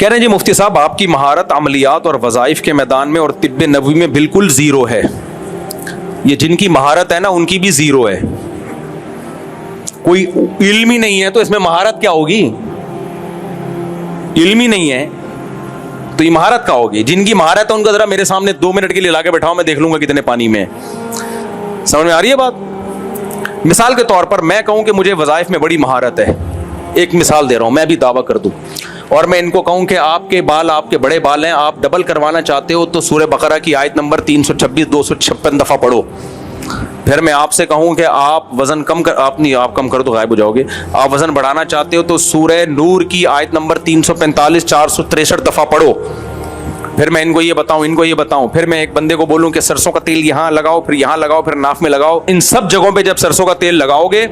کہہ رہے ہیں جی مفتی صاحب آپ کی مہارت عملیات اور وظائف کے میدان میں اور طب نبوی میں بالکل زیرو ہے. یہ جن کی مہارت ہے نا ان کی بھی زیرو ہے. کوئی علم ہی نہیں ہے تو اس میں مہارت کیا ہوگی؟ علم ہی نہیں ہے تو یہ مہارت کیا ہوگی؟ جن کی مہارت ہے ان کو ذرا میرے سامنے 2 منٹ کے لیے لا کے بٹھاؤ, میں دیکھ لوں گا کتنے پانی میں. سمجھ میں آ رہی ہے بات؟ مثال کے طور پر میں کہوں کہ مجھے وظائف میں بڑی مہارت ہے, ایک مثال دے رہا ہوں, میں بھی دعویٰ کر دوں, اور میں ان کو کہوں کہ آپ کے بال آپ کے بڑے بال ہیں, آپ ڈبل کروانا چاہتے ہو تو سورہ بقرہ کی آیت نمبر 326 256 دفعہ پڑھو. پھر میں آپ سے کہوں کہ آپ وزن کم کر, آپ کم کر دو غائب ہو جاؤ گے, آپ وزن بڑھانا چاہتے ہو تو سورہ نور کی آیت نمبر 345 463 دفعہ پڑھو. پھر میں ان کو یہ بتاؤں, پھر میں ایک بندے کو بولوں کہ سرسوں کا تیل یہاں لگاؤ, پھر یہاں لگاؤ, پھر ناف میں لگاؤ. ان سب جگہوں پہ جب سرسوں کا تیل لگاؤ گے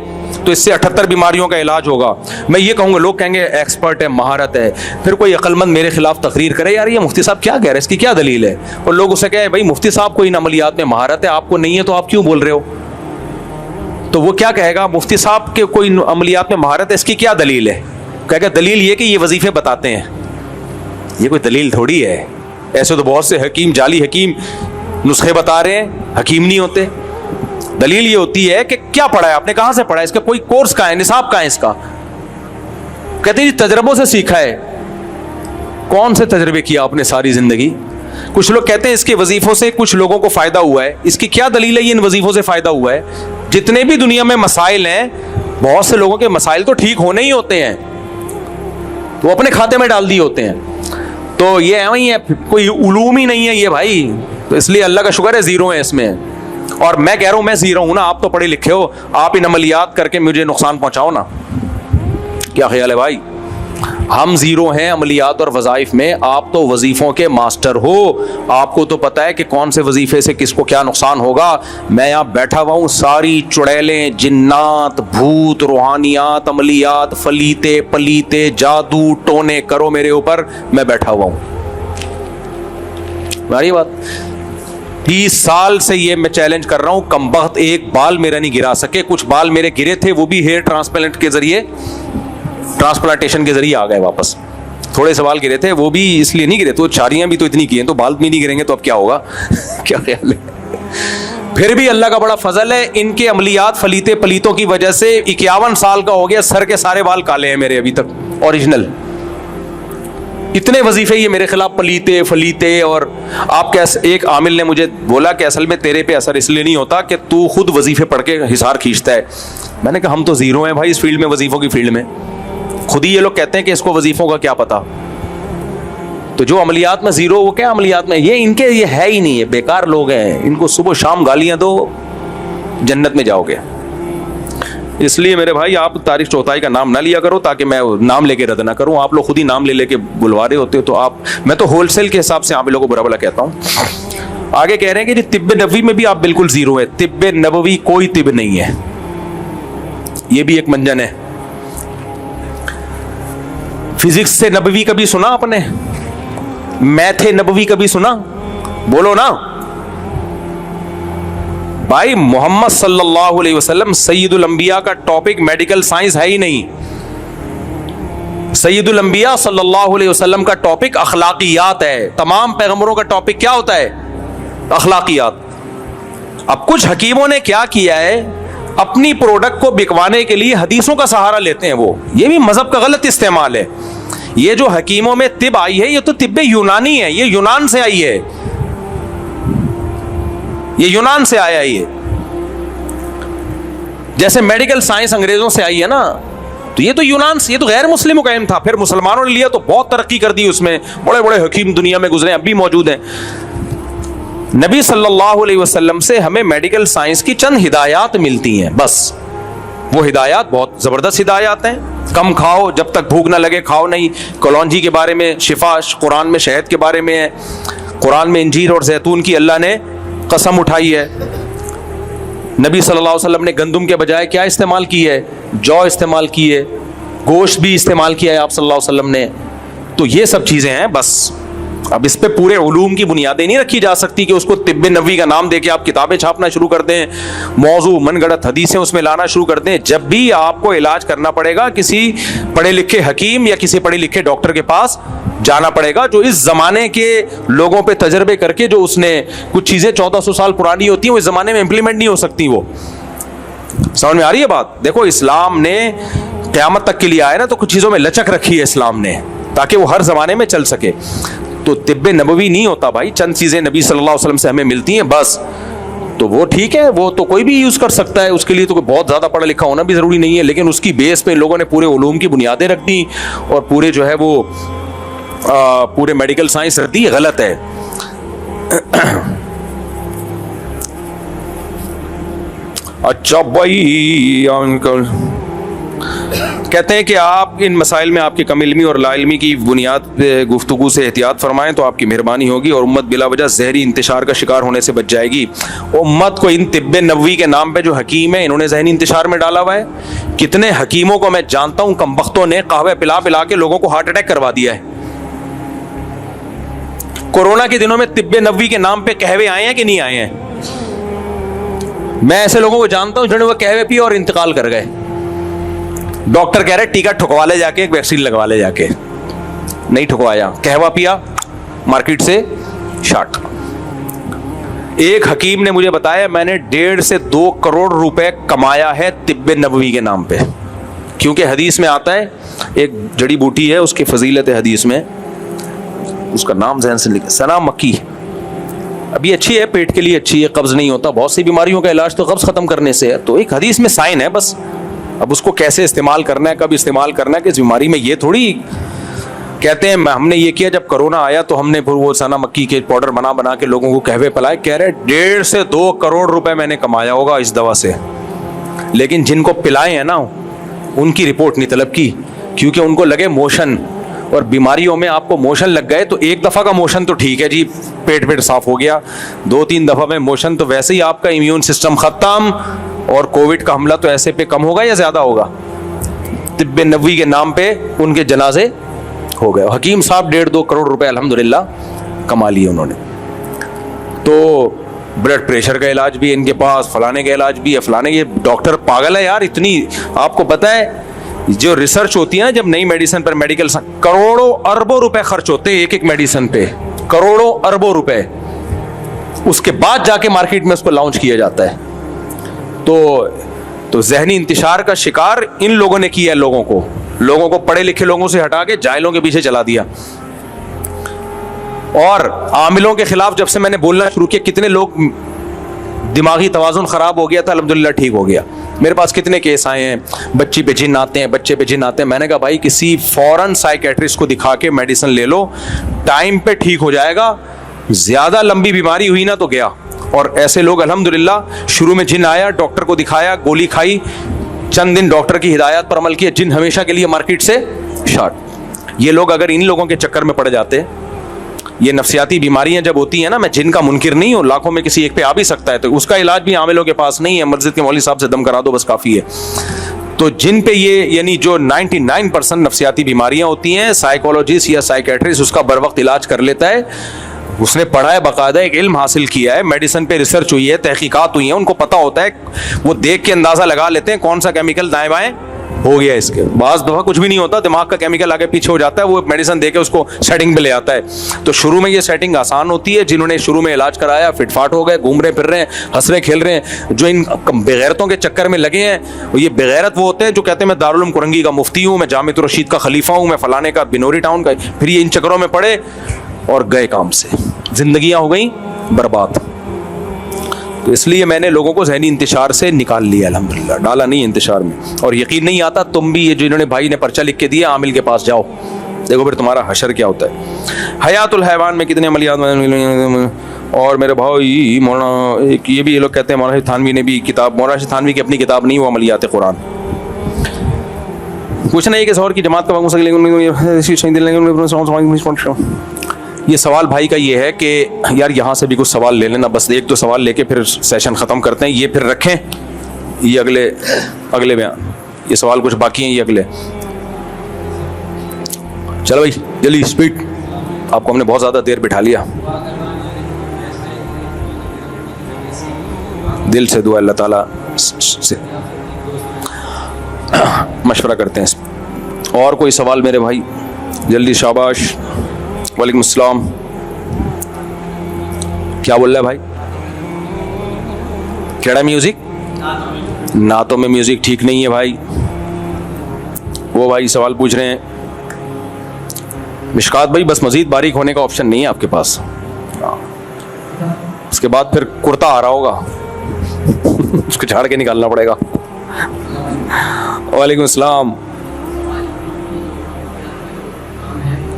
تو اس سے 78 بیماریوں کا علاج ہوگا. میں یہ کہوں گا, لوگ کہیں گے ایکسپرٹ ہے, مہارت ہے. پھر کوئی عقل مند میرے خلاف تقریر کرے, یار یہ مفتی صاحب کیا کہہ رہے ہیں, اس کی کیا دلیل ہے؟ اور لوگ اسے کہے بھائی مفتی صاحب کو ان عملیات میں مہارت ہے, آپ کو نہیں ہے تو آپ کیوں بول رہے ہو؟ تو وہ کیا کہے گا, مفتی صاحب کے کوئی عملیات میں مہارت ہے, اس کی کیا دلیل ہے؟ کہے گا دلیل یہ کہ یہ وظیفے بتاتے ہیں. یہ کوئی دلیل تھوڑی ہے. ایسے تو بہت سے حکیم, جعلی حکیم نسخے بتا رہے ہیں, حکیم نہیں ہوتے. دلیل یہ ہوتی ہے کہ کیا پڑھا ہے آپ نے, کہاں سے پڑھا ہے, اس کا کوئی کورس کہاں ہے, نصاب کہاں ہے اس کا. کہتے ہیں تجربوں سے سیکھا ہے. کون سے تجربے کیا آپ نے ساری زندگی؟ کچھ لوگ کہتے ہیں اس کے وظیفوں سے کچھ لوگوں کو فائدہ ہوا ہے. اس کی کیا دلیل ہے یہ ان وظیفوں سے فائدہ ہوا ہے؟ جتنے بھی دنیا میں مسائل ہیں, بہت سے لوگوں کے مسائل تو ٹھیک ہونے ہی ہوتے ہیں, وہ اپنے کھاتے میں ڈال دیے ہوتے ہیں. تو یہ وہی ہے, کوئی علوم ہی نہیں ہے یہ بھائی. تو اس لیے اللہ کا شکر ہے زیرو ہے اس میں. اور میں کہہ رہا ہوں میں زیرو ہوں نا, آپ تو پڑھے لکھے ہو, آپ ان عملیات کر کے مجھے نقصان پہنچاؤ نا. کیا خیال ہے بھائی؟ ہم زیرو ہیں عملیات اور وظائف میں, آپ تو وظیفوں کے ماسٹر ہو, آپ کو تو پتہ ہے کہ کون سے وظیفے سے کس کو کیا نقصان ہوگا. میں یہاں بیٹھا ہوا ہوں, ساری چڑیلیں, جنات, بھوت, روحانیات, عملیات, فلیتے پلیتے, جادو ٹونے کرو میرے اوپر, میں بیٹھا ہوا ہوں. ہماری بات 30 سال سے یہ میں چیلنج کر رہا ہوں, کم بخت ایک بال میرا نہیں گرا سکے. کچھ بال میرے گرے تھے, وہ بھی ہیئر ٹرانسپلانٹیشن کے ذریعے آ گئے واپس. تھوڑے سے بال گرے تھے, وہ بھی اس لیے نہیں گرے, تو چھاریاں بھی تو اتنی کی ہیں, تو بال بھی نہیں گریں گے تو اب کیا ہوگا؟ کیا خیال ہے؟ پھر بھی اللہ کا بڑا فضل ہے, ان کے عملیات فلیتے پلیتوں کی وجہ سے 51 سال کا ہو گیا, سر کے سارے بال کالے ہیں میرے ابھی تک اوریجنل. اتنے وظیفے یہ میرے خلاف پلیتے فلیتے. اور آپ کے ایک عامل نے مجھے بولا کہ اصل میں تیرے پہ اثر اس لیے نہیں ہوتا کہ تو خود وظیفے پڑھ کے حصار کھینچتا ہے. میں نے کہا ہم تو زیرو ہیں بھائی اس فیلڈ میں, وظیفوں کی فیلڈ میں. خود ہی یہ لوگ کہتے ہیں کہ اس کو وظیفوں کا کیا پتا. تو جو عملیات میں زیرو, وہ کیا عملیات میں, یہ ان کے یہ ہے ہی نہیں, ہے بیکار لوگ ہیں. ان کو صبح شام گالیاں دو, جنت میں جاؤ گے. اس لیے میرے بھائی آپ تاریخ چوتھائی کا نام نہ لیا کرو, تاکہ میں نام لے کے رد نہ کروں. آپ لوگ خود ہی نام لے کے بلوا رہے ہوتے ہو, تو میں تو ہول سیل کے حساب سے آپ لوگوں کو برا بلا کہتا ہوں. آگے کہہ رہے ہیں کہ جی طب نبوی میں بھی آپ بالکل زیرو ہے. طب نبوی کوئی طب نہیں ہے, یہ بھی ایک منجن ہے. فزکس سے نبوی کبھی سنا آپ نے؟ میتھ نبوی کبھی سنا؟ بولو نا بھائی. محمد صلی اللہ علیہ وسلم سید الانبیاء کا ٹاپک میڈیکل سائنس ہے ہی نہیں. سید الانبیاء صلی اللہ علیہ وسلم کا ٹاپک اخلاقیات ہے. تمام پیغمبروں کا ٹاپک کیا ہوتا ہے؟ اخلاقیات. اب کچھ حکیموں نے کیا کیا ہے, اپنی پروڈکٹ کو بکوانے کے لیے حدیثوں کا سہارا لیتے ہیں. وہ یہ بھی مذہب کا غلط استعمال ہے. یہ جو حکیموں میں طب آئی ہے, یہ تو طب یونانی ہے, یہ یونان سے آئی ہے, یہ یونان سے آیا. یہ جیسے میڈیکل سائنس انگریزوں سے آئی ہے نا, تو یہ تو یونان سے, یہ تو غیر مسلموں کا علم تھا. پھر مسلمانوں نے لیا تو بہت ترقی کر دی اس میں, بڑے بڑے حکیم دنیا میں گزرے, اب بھی موجود ہیں. نبی صلی اللہ علیہ وسلم سے ہمیں میڈیکل سائنس کی چند ہدایات ملتی ہیں بس. وہ ہدایات بہت زبردست ہدایات ہیں. کم کھاؤ, جب تک بھوک نہ لگے کھاؤ نہیں. کلونجی کے بارے میں شفا, قرآن میں شہد کے بارے میں ہے. قرآن میں انجیر اور زیتون کی اللہ نے قسم اٹھائی ہے. نبی صلی اللہ علیہ وسلم نے گندم کے بجائے کیا استعمال کی ہے؟ جو استعمال کی ہے. گوشت بھی استعمال کیا ہے آپ صلی اللہ علیہ وسلم نے. تو یہ سب چیزیں ہیں بس. اب اس پہ پورے علوم کی بنیادیں نہیں رکھی جا سکتی کہ اس کو طب نبوی کا نام دے کے آپ کتابیں چھاپنا شروع کر دیں, موضوع من گڑت حدیثیں اس میں لانا شروع کر دیں. جب بھی آپ کو علاج کرنا پڑے گا کسی پڑھے لکھے حکیم یا کسی پڑھے لکھے ڈاکٹر کے پاس جانا پڑے گا, جو اس زمانے کے لوگوں پہ تجربے کر کے, جو اس نے کچھ چیزیں 1400 سال پرانی ہوتی ہیں وہ اس زمانے میں امپلیمنٹ نہیں ہو سکتی. وہ سمجھ میں آ رہی ہے بات؟ دیکھو اسلام نے قیامت تک کے لیے آیا نا تو کچھ چیزوں میں لچک رکھی ہے اسلام نے تاکہ وہ ہر زمانے میں چل سکے. تو طب نبوی نہیں ہوتا بھائی, چند چیزیں نبی صلی اللہ علیہ وسلم سے ہمیں ملتی ہیں بس, تو وہ ٹھیک ہے, وہ تو کوئی بھی یوز کر سکتا ہے, اس کے لیے تو کوئی بہت زیادہ پڑھا لکھا ہونا بھی ضروری نہیں ہے, لیکن اس کی بیس پہ لوگوں نے پورے علوم کی بنیادیں رکھ دی اور پورے جو ہے وہ پورے میڈیکل سائنس رکھ دی. غلط ہے. اچھا بھائی انکل کہتے ہیں کہ آپ ان مسائل میں آپ کی کم علمی اور لا علمی کی بنیاد پہ گفتگو سے احتیاط فرمائیں تو آپ کی مہربانی ہوگی اور امت بلا وجہ زہری انتشار کا شکار ہونے سے بچ جائے گی. امت کو ان طب نبوی کے نام پہ جو حکیم ہیں انہوں نے ذہنی انتشار میں ڈالا ہوا ہے. کتنے حکیموں کو میں جانتا ہوں کم بختوں نے قہوہ پلا پلا کے لوگوں کو ہارٹ اٹیک کروا دیا ہے. کورونا کے دنوں میں طب نبوی کے نام پہ قہوے آئے ہیں کہ نہیں آئے ہیں؟ میں ایسے لوگوں کو جانتا ہوں جنہوں نے وہ قہوے پی اور انتقال کر گئے. ڈاکٹر کہہ رہے ٹیکا ٹھکوا لے جا کے, ایک ویکسین لگوا لے جا کے, نہیں ٹھکوایا, قہوہ پیا مارکیٹ سے شاٹ. ایک حکیم نے مجھے بتایا میں نے 1.5 سے 2 کروڑ روپے کمایا ہے طب نبوی کے نام پہ, کیونکہ حدیث میں آتا ہے ایک جڑی بوٹی ہے اس کی فضیلت حدیث میں, اس کا نام ذہن سے لکھا, سنا مکی, ابھی اچھی ہے, پیٹ کے لیے اچھی ہے, قبض نہیں ہوتا, بہت سی بیماریوں کا علاج تو قبض ختم کرنے سے ہے. تو ایک حدیث میں سائن ہے بس, اب اس کو کیسے استعمال کرنا ہے, کب استعمال کرنا ہے, کہ اس بیماری میں یہ تھوڑی کہتے ہیں ہم نے یہ کیا جب کرونا آیا تو ہم نے پھر وہ سنا مکی کے پاؤڈر بنا کے لوگوں کو قہوے پلائے. کہہ رہے 1.5 سے 2 کروڑ روپے میں نے کمایا ہوگا اس دوا سے, لیکن جن کو پلائے ہیں نا ان کی رپورٹ نہیں طلب کی, کیونکہ ان کو لگے موشن, اور بیماریوں میں آپ کو موشن لگ گئے تو ایک دفعہ کا موشن تو ٹھیک ہے جی, پیٹ صاف ہو گیا, 2-3 دفعہ میں موشن تو ویسے ہی آپ کا امیون سسٹم ختم, اور کووڈ کا حملہ تو ایسے پہ کم ہوگا یا زیادہ ہوگا. طب نبوی کے نام پہ ان کے جنازے ہو گئے. حکیم صاحب 1.5-2 کروڑ روپے الحمدللہ کما لیے انہوں نے. تو بلڈ پریشر کا علاج بھی ان کے پاس, فلانے کا علاج بھی ہے, فلانے. یہ ڈاکٹر پاگل ہے یار اتنی. آپ کو پتہ ہے جو ریسرچ ہوتی ہے نا جب نئی میڈیسن پر, میڈیکل کروڑوں اربوں روپے خرچ ہوتے ہیں ایک میڈیسن پہ, کروڑوں اربوں روپے, اس کے بعد جا کے مارکیٹ میں اس کو لانچ کیا جاتا ہے. تو ذہنی انتشار کا شکار ان لوگوں نے کیا ہے, لوگوں کو پڑھے لکھے لوگوں سے ہٹا کے جاہلوں کے پیچھے چلا دیا. اور عاملوں کے خلاف جب سے میں نے بولنا شروع کیا, کتنے لوگ دماغی توازن خراب ہو گیا تھا, الحمدللہ ٹھیک ہو گیا. میرے پاس کتنے کیس آئے ہیں, بچے پہ جن آتے ہیں. میں نے کہا بھائی کسی فوراً سائیکیٹرسٹ کو دکھا کے میڈیسن لے لو, ٹائم پہ ٹھیک ہو جائے گا. زیادہ لمبی بیماری ہوئی نا تو گیا. اور ایسے لوگ الحمدللہ شروع میں جن آیا, ڈاکٹر کو دکھایا, گولی کھائی, چند دن ڈاکٹر کی ہدایات پر عمل کیا, جن ہمیشہ کے لیے مارکیٹ سے شارٹ. یہ لوگ اگر ان لوگوں کے چکر میں پڑ جاتے, یہ نفسیاتی بیماریاں جب ہوتی ہیں نا, میں جن کا منکر نہیں ہوں, لاکھوں میں کسی ایک پہ آ بھی سکتا ہے, تو اس کا علاج بھی عاملوں کے پاس نہیں ہے, مسجد کے مولوی صاحب سے دم کرا دو بس کافی ہے. تو جن پہ یہ یعنی جو 99% نفسیاتی بیماریاں ہوتی ہیں, سائیکولوجسٹ یا سائیکیٹرسٹ اس کا بر وقت علاج کر لیتا ہے. اس نے پڑھا ہے, باقاعدہ ایک علم حاصل کیا ہے, میڈیسن پہ ریسرچ ہوئی ہے, تحقیقات ہوئی ہیں, ان کو پتہ ہوتا ہے, وہ دیکھ کے اندازہ لگا لیتے ہیں کون سا کیمیکل دائیں بائیں ہو گیا. اس کے بعض دفعہ کچھ بھی نہیں ہوتا, دماغ کا کیمیکل آگے پیچھے ہو جاتا ہے, وہ میڈیسن دے کے اس کو سیٹنگ پہ لے آتا ہے. تو شروع میں یہ سیٹنگ آسان ہوتی ہے, جنہوں نے شروع میں علاج کرایا فٹ فاٹ ہو گئے, گھوم رہے پھر رہے ہیں, ہنس رہے کھیل رہے ہیں. جو ان بغیرتوں کے چکر میں لگے ہیں, یہ بغیرت وہ ہوتے ہیں جو کہتے ہیں میں دارالعلوم کرنگی کا مفتی ہوں, میں جامعۃ الرشید کا خلیفہ ہوں, میں فلانے کا بنوری ٹاؤن کا. پھر یہ ان چکروں میں پڑے اور گئے کام سے, زندگیاں ہو گئیں برباد. تو اس لیے میں نے لوگوں کو ذہنی انتشار سے نکال لیا, الحمدللہ ڈالا نہیں انتشار میں. اور یقین نہیں آتا تم بھی, یہ جنہوں نے بھائی نے پرچہ لکھ کے دیا, عامل کے پاس جاؤ, دیکھو پھر تمہارا حشر کیا ہوتا ہے. حیات الحیوان میں کتنے عملیات. اور میرے بھائی مولانا یہ بھی یہ لوگ کہتے ہیں مولانا تھانوی نے بھی کتاب, مولانا تھانوی کی اپنی کتاب نہیں, وہ عملیات قرآن. کچھ نہیں کہ سور کی جماعت کا یہ سوال بھائی کا یہ ہے کہ یار یہاں سے بھی کچھ سوال لے لینا, بس 1-2 سوال لے کے پھر سیشن ختم کرتے ہیں. یہ پھر رکھیں, یہ اگلے بیان, یہ سوال کچھ باقی ہیں, یہ اگلے. چلو بھائی جلدی اسپیڈ, آپ کو ہم نے بہت زیادہ دیر بٹھا لیا. دل سے دعا, اللہ تعالیٰ سے مشورہ کرتے ہیں. اور کوئی سوال میرے بھائی, جلدی, شاباش. وعلیکم السلام. کیا بول رہا ہے بھائی؟ کیڑا میوزک؟ نعتوں میں میوزک ٹھیک نہیں ہے بھائی. وہ بھائی سوال پوچھ رہے ہیں مشکات بھائی، بس مزید باریک ہونے کا آپشن نہیں ہے آپ کے پاس. اس کے بعد پھر کرتا آ رہا ہوگا اس کو جھاڑ کے نکالنا پڑے گا. وعلیکم السلام.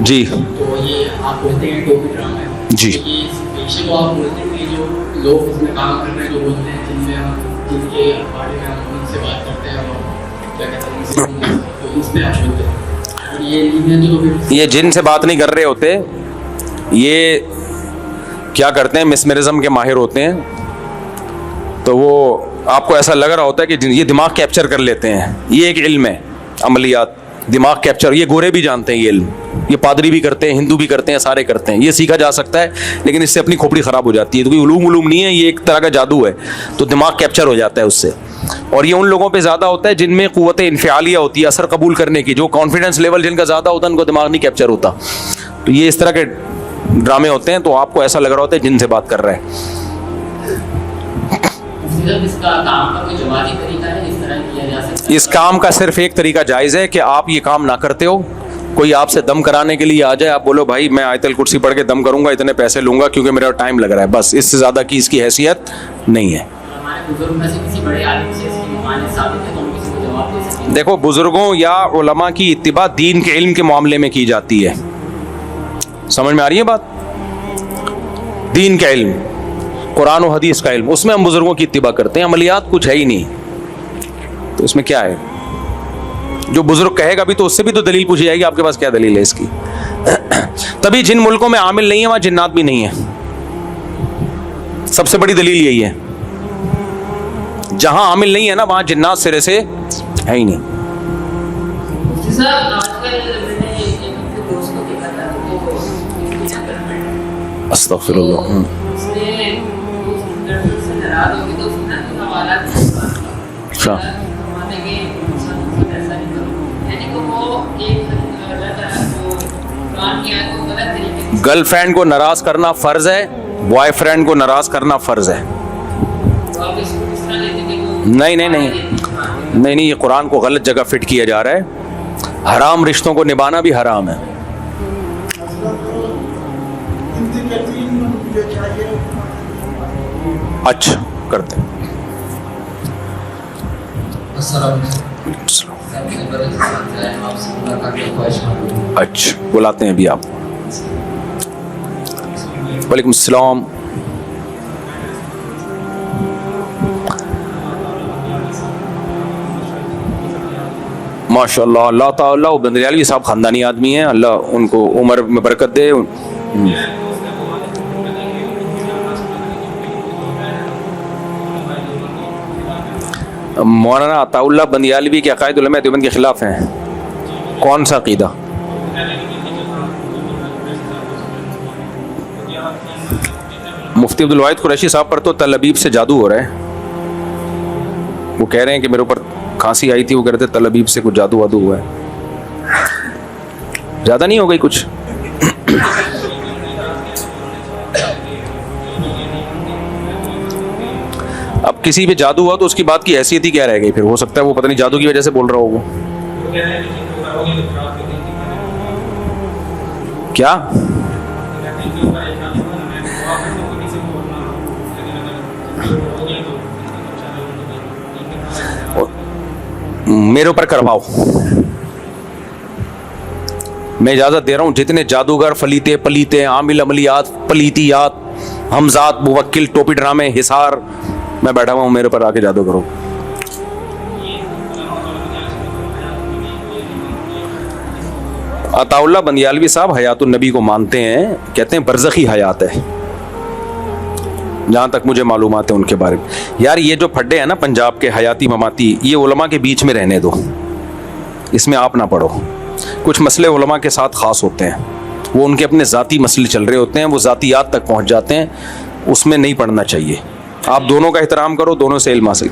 جی تو یہ آپ بولتے ہیں ٹوپی ڈرامہ ہے جی. یہ پیشے کو آپ بولتے ہیں کہ جو لوگ اس میں کام کر رہے ہیں جو بولتے ہیں جن کے بارے میں ہم ان سے بات کرتے ہیں اور کیا کہتے ہیں تو اس پہ آپ بولتے ہیں. اور یہ جن سے بات نہیں کر رہے ہوتے، یہ کیا کرتے ہیں مسمرزم کے ماہر ہوتے ہیں. تو وہ آپ کو ایسا لگ رہا ہوتا ہے کہ یہ دماغ کیپچر کر لیتے ہیں. یہ ایک علم ہے، عملیات دماغ کیپچر. یہ گورے بھی جانتے ہیں یہ علم، یہ پادری بھی کرتے ہیں، ہندو بھی کرتے ہیں، سارے کرتے ہیں. یہ سیکھا جا سکتا ہے لیکن اس سے اپنی کھوپڑی خراب ہو جاتی ہے. تو کوئی علوم نہیں ہے، یہ ایک طرح کا جادو ہے. تو دماغ کیپچر ہو جاتا ہے اس سے. اور یہ ان لوگوں پہ زیادہ ہوتا ہے جن میں قوت انفعالیہ ہوتی ہے، اثر قبول کرنے کی. جو کانفیڈنس لیول جن کا زیادہ ہوتا ہے ان کو دماغ نہیں کیپچر ہوتا. تو یہ اس طرح کے ڈرامے ہوتے ہیں. تو آپ کو ایسا لگ رہا ہوتا ہے جن سے بات کر رہے ہیں. اس کام کا صرف ایک طریقہ جائز ہے کہ آپ یہ کام نہ کرتے ہو. کوئی آپ سے دم کرانے کے لیے آ جائے، آپ بولو بھائی میں آیت الکرسی پڑھ کے دم کروں گا، اتنے پیسے لوں گا کیونکہ میرا ٹائم لگ رہا ہے. بس اس سے زیادہ کی اس کی حیثیت نہیں ہے. دیکھو بزرگوں یا علماء کی اتباع دین کے علم کے معاملے میں کی جاتی ہے. سمجھ میں آ رہی ہے بات؟ دین کا علم، قرآن و حدیث کا علم، اس میں ہم بزرگوں کی اتباع کرتے ہیں. عملیات کچھ ہے ہی نہیں. تو اس میں کیا ہے؟ جو بزرگ کہے گا بھی تو اس سے بھی تو دلیل پوچھی جائے گی، آپ کے پاس کیا دلیل ہے اس کی؟ تبھی جن ملکوں میں عامل نہیں ہے وہاں جنات بھی نہیں ہے. سب سے بڑی دلیل یہی ہے. جہاں عامل نہیں ہے نا وہاں جنات سرے سے ہے ہی نہیں. استغفر اللہ. گرل فرینڈ کو ناراض کرنا فرض ہے، بوائے فرینڈ کو ناراض کرنا فرض ہے. نہیں، یہ قرآن کو غلط جگہ فٹ کیا جا رہا ہے. حرام رشتوں کو نبھانا بھی حرام ہے. اچھا کرتے ہیں. اچھا بلاتے ہیں ابھی آپ. وعلیکم السلام. ماشاء اللہ. اللہ تعالیٰ بندریالوی صاحب خاندانی آدمی ہیں، اللہ ان کو عمر میں برکت دے. مولانا عطا اللہ بندیالوی کے عقائد علماء دیوبند کے خلاف ہیں. کون سا عقیدہ؟ مفتی عبدالواحد قریشی صاحب پر تو تل ابیب سے جادو ہو رہا ہے. وہ کہہ رہے ہیں کہ میرے اوپر کھانسی آئی تھی، وہ کہہ رہے تھے تل ابیب سے کچھ جادو وادو ہوا ہے. زیادہ نہیں ہو گئی کچھ؟ اب کسی پہ جادو ہوا تو اس کی بات کی حیثیت ہی کیا رہ گئی پھر؟ ہو سکتا ہے وہ پتہ نہیں جادو کی وجہ سے بول رہا ہو. وہ کیا میرے اوپر کرواؤ، میں اجازت دے رہا ہوں. جتنے جادوگر فلیتے پلیتے عامل عملیات پلیتیات ہمزات موکل ٹوپی ڈرامے حصار، میں بیٹھا ہوا ہوں، میرے اوپر آ کے جادو کرو. عطا اللہ بندیالوی صاحب حیات النبی کو مانتے ہیں، کہتے ہیں برزخی حیات ہے جہاں تک مجھے معلومات ہے ان کے بارے میں. یار یہ جو پھڈے ہیں نا پنجاب کے حیاتی مماتی، یہ علماء کے بیچ میں رہنے دو، اس میں آپ نہ پڑھو. کچھ مسئلے علماء کے ساتھ خاص ہوتے ہیں، وہ ان کے اپنے ذاتی مسئلے چل رہے ہوتے ہیں، وہ ذاتیات تک پہنچ جاتے ہیں، اس میں نہیں پڑھنا چاہیے. آپ دونوں کا احترام کرو، دونوں سے علم حاصل.